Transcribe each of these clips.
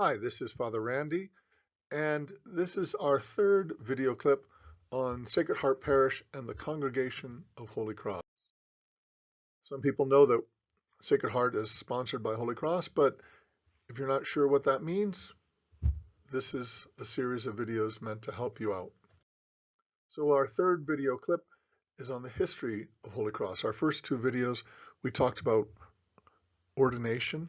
Hi, this is Father Randy, and this is our third video clip on Sacred Heart Parish and the Congregation of Holy Cross. Some people know that Sacred Heart is sponsored by Holy Cross, but if you're not sure what that means, this is a series of videos meant to help you out. So our third video clip is on the history of Holy Cross. Our first two videos, we talked about ordination,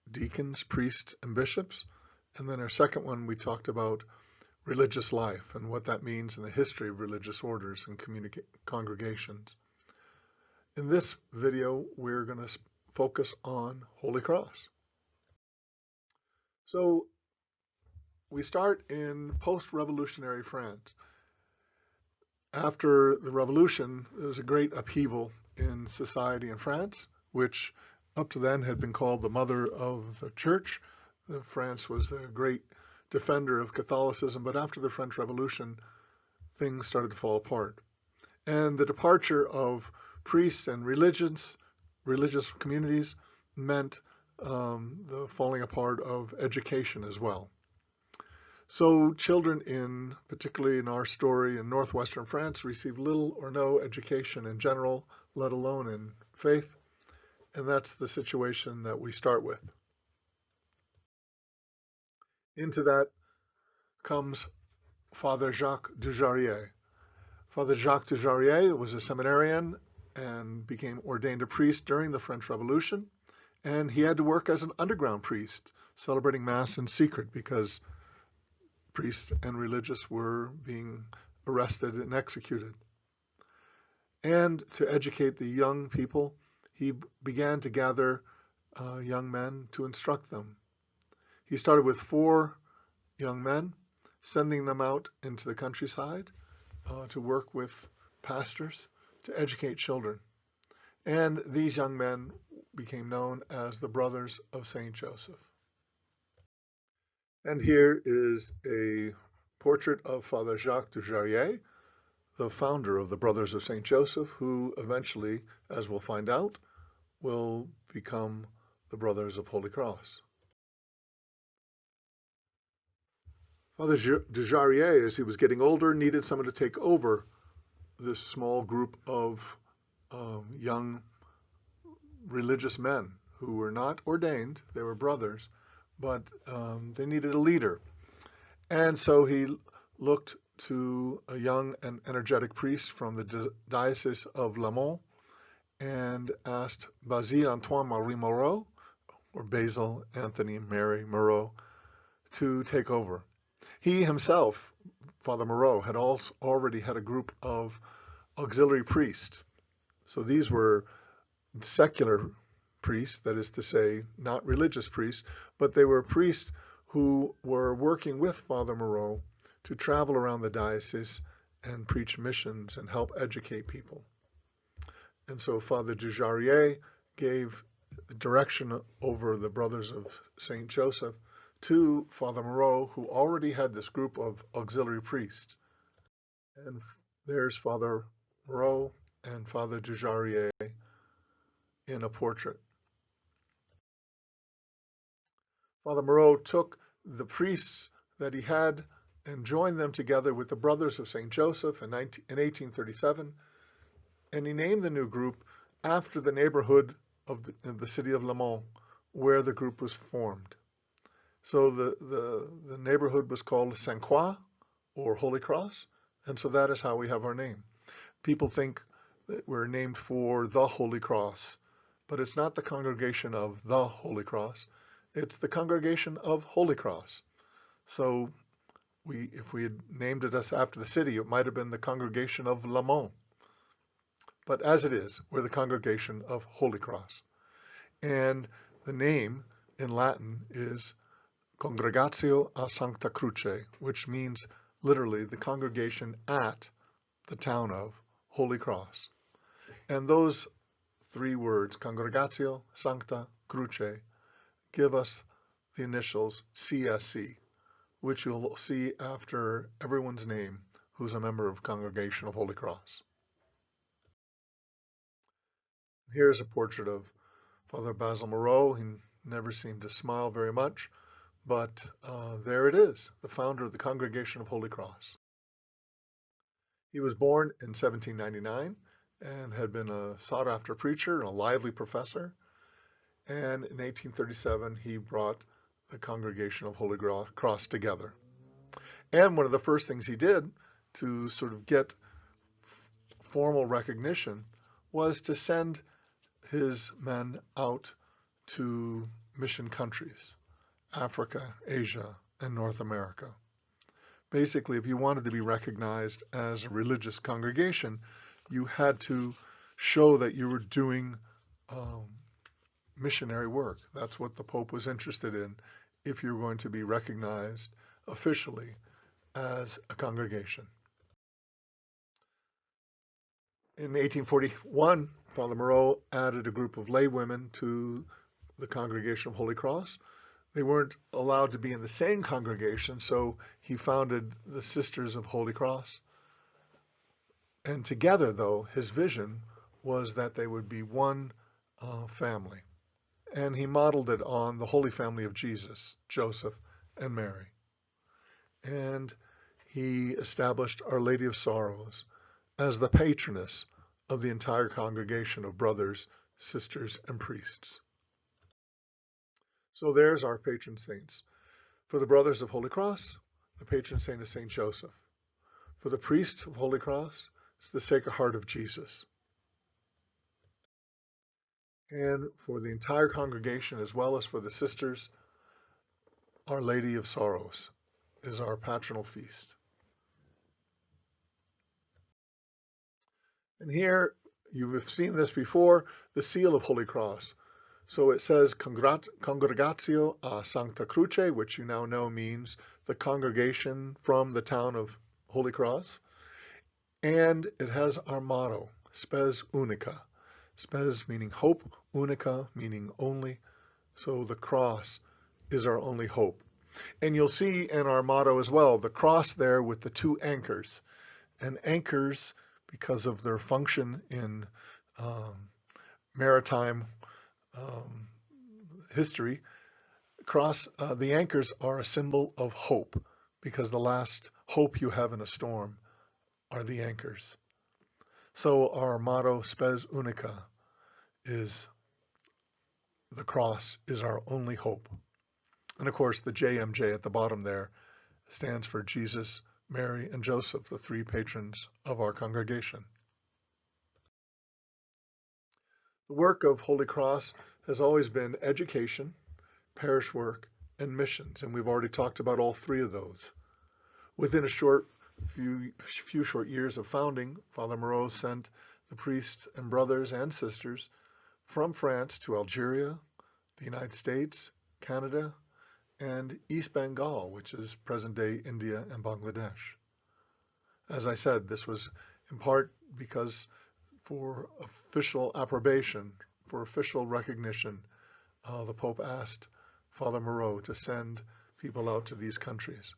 deacons, priests, and bishops. And then our second one, we talked about religious life and what that means in the history of religious orders and congregations. In this video, we're going to focus on Holy Cross. So we start in post-revolutionary France. After the revolution, there was a great upheaval in society in France, which up to then had been called the mother of the church. France was a great defender of Catholicism, but after the French Revolution, things started to fall apart. And the departure of priests and religious communities meant the falling apart of education as well. So children particularly in our story in northwestern France, received little or no education in general, let alone in faith. And that's the situation that we start with. Into that comes Father Jacques Dujarié. Father Jacques Dujarié was a seminarian and became ordained a priest during the French Revolution. And he had to work as an underground priest, celebrating Mass in secret because priests and religious were being arrested and executed. And to educate the young people, he began to gather young men to instruct them. He started with 4 young men, sending them out into the countryside to work with pastors to educate children. And these young men became known as the Brothers of St. Joseph. And here is a portrait of Father Jacques Dujarié, the founder of the Brothers of St. Joseph, who eventually, as we'll find out, will become the Brothers of Holy Cross. Father Dujarié, as he was getting older, needed someone to take over this small group of young religious men who were not ordained. They were brothers, but they needed a leader. And so he looked to a young and energetic priest from the Diocese of Le Mans and asked Basile Antoine Marie Moreau, or Basil Anthony Mary Moreau, to take over. He himself, Father Moreau, had already had a group of auxiliary priests. So these were secular priests, that is to say, not religious priests, but they were priests who were working with Father Moreau to travel around the diocese and preach missions and help educate people. And so Father Dujarié gave the direction over the Brothers of St. Joseph to Father Moreau, who already had this group of auxiliary priests. And there's Father Moreau and Father Dujarié in a portrait. Father Moreau took the priests that he had and joined them together with the Brothers of St. Joseph in 1837, and he named the new group after the neighborhood of the city of Le Mans, where the group was formed. So the neighborhood was called Saint Croix, or Holy Cross, and so that is how we have our name. People think that we're named for the Holy Cross, but it's not the congregation of the Holy Cross. It's the congregation of Holy Cross. So if we had named it us after the city, it might have been the congregation of Le Mans. But as it is, we're the congregation of Holy Cross. And the name in Latin is Congregatio a Sancta Croce, which means literally the congregation at the town of Holy Cross. And those 3 words, Congregatio Sancta Croce, give us the initials CSC, which you'll see after everyone's name who's a member of Congregation of Holy Cross. Here's a portrait of Father Basil Moreau. He never seemed to smile very much, but there it is, the founder of the Congregation of Holy Cross. He was born in 1799 and had been a sought-after preacher and a lively professor. And in 1837, he brought the Congregation of Holy Cross together. And one of the first things he did to sort of get formal recognition was to send his men out to mission countries, Africa, Asia, and North America. Basically, if you wanted to be recognized as a religious congregation, you had to show that you were doing missionary work. That's what the Pope was interested in, if you're going to be recognized officially as a congregation. In 1841, Father Moreau added a group of lay women to the Congregation of Holy Cross. They weren't allowed to be in the same congregation, so he founded the Sisters of Holy Cross. And together, though, his vision was that they would be one family. And he modeled it on the Holy Family of Jesus, Joseph and Mary. And he established Our Lady of Sorrows as the patroness of the entire congregation of brothers, sisters, and priests. So there's our patron saints. For the Brothers of Holy Cross, the patron saint is Saint Joseph. For the priests of Holy Cross, it's the Sacred Heart of Jesus. And for the entire congregation, as well as for the sisters, Our Lady of Sorrows is our patronal feast. And here, you have seen this before, the seal of Holy Cross. So it says Congregatio a Sancta Croce, which you now know means the congregation from the town of Holy Cross. And it has our motto, Spes Unica. Spes meaning hope, unica meaning only. So the cross is our only hope. And you'll see in our motto as well, the cross there with the two anchors. And anchors, because of their function in maritime history, the anchors are a symbol of hope, because the last hope you have in a storm are the anchors. So our motto, Spes Unica, is the cross is our only hope. And of course, the JMJ at the bottom there stands for Jesus, Mary, and Joseph, the three patrons of our congregation. The work of Holy Cross has always been education, parish work, and missions, and we've already talked about all three of those. Within a few short years of founding, Father Moreau sent the priests and brothers and sisters from France to Algeria, the United States, Canada, and East Bengal, which is present-day India and Bangladesh. As I said, this was in part because for official approbation, for official recognition, the Pope asked Father Moreau to send people out to these countries.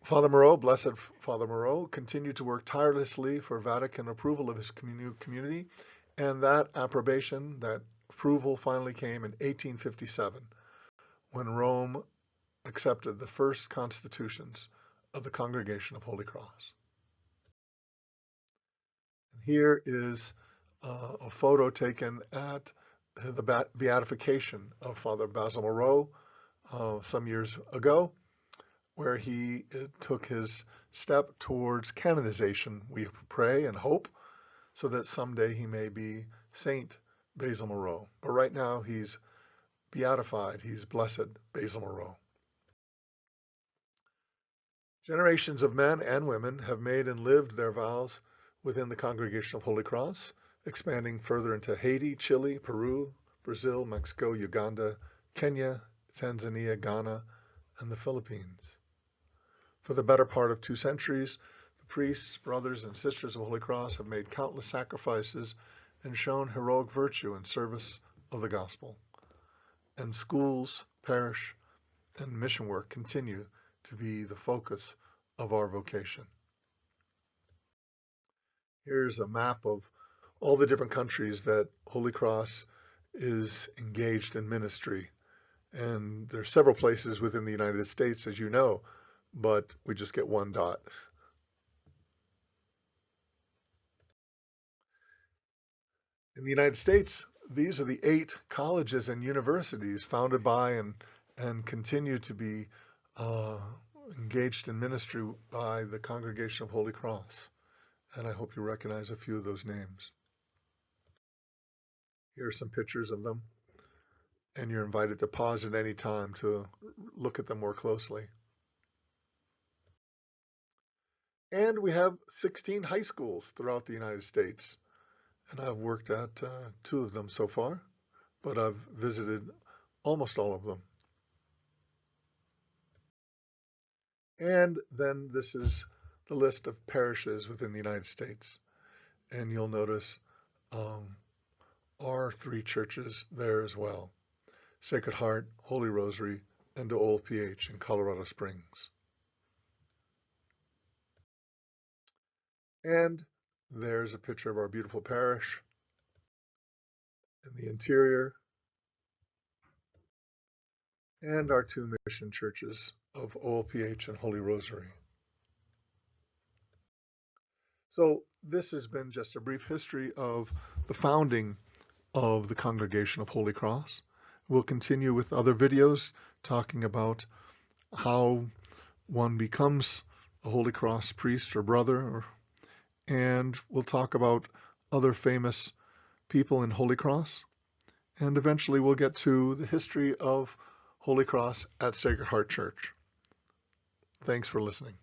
Father Moreau, Blessed Father Moreau, continued to work tirelessly for Vatican approval of his community, and that approbation, that approval finally came in 1857, when Rome accepted the first constitutions of the Congregation of Holy Cross. Here is a photo taken at the beatification of Father Basil Moreau some years ago, where he took his step towards canonization, we pray and hope, so that someday he may be Saint Basil Moreau. But right now he's beatified, he's Blessed Basil Moreau. Generations of men and women have made and lived their vows within the Congregation of Holy Cross, expanding further into Haiti, Chile, Peru, Brazil, Mexico, Uganda, Kenya, Tanzania, Ghana, and the Philippines. For the better part of 2 centuries, the priests, brothers, and sisters of Holy Cross have made countless sacrifices and shown heroic virtue in service of the gospel. And schools, parish, and mission work continue to be the focus of our vocation. Here's a map of all the different countries that Holy Cross is engaged in ministry. And there are several places within the United States, as you know, but we just get one dot. In the United States, these are the 8 colleges and universities founded by and continue to be uh, engaged in ministry by the Congregation of Holy Cross. And I hope you recognize a few of those names. Here are some pictures of them, and you're invited to pause at any time to look at them more closely. And we have 16 high schools throughout the United States, and I've worked at 2 of them so far, but I've visited almost all of them. And then this is the list of parishes within the United States, and you'll notice our 3 churches there as well: Sacred Heart, Holy Rosary, and the Old PH in Colorado Springs. And there's a picture of our beautiful parish in the interior, and our 2 mission churches of OLPH and Holy Rosary. So this has been just a brief history of the founding of the Congregation of Holy Cross. We'll continue with other videos talking about how one becomes a Holy Cross priest or brother, and we'll talk about other famous people in Holy Cross, and eventually we'll get to the history of Holy Cross at Sacred Heart Church. Thanks for listening.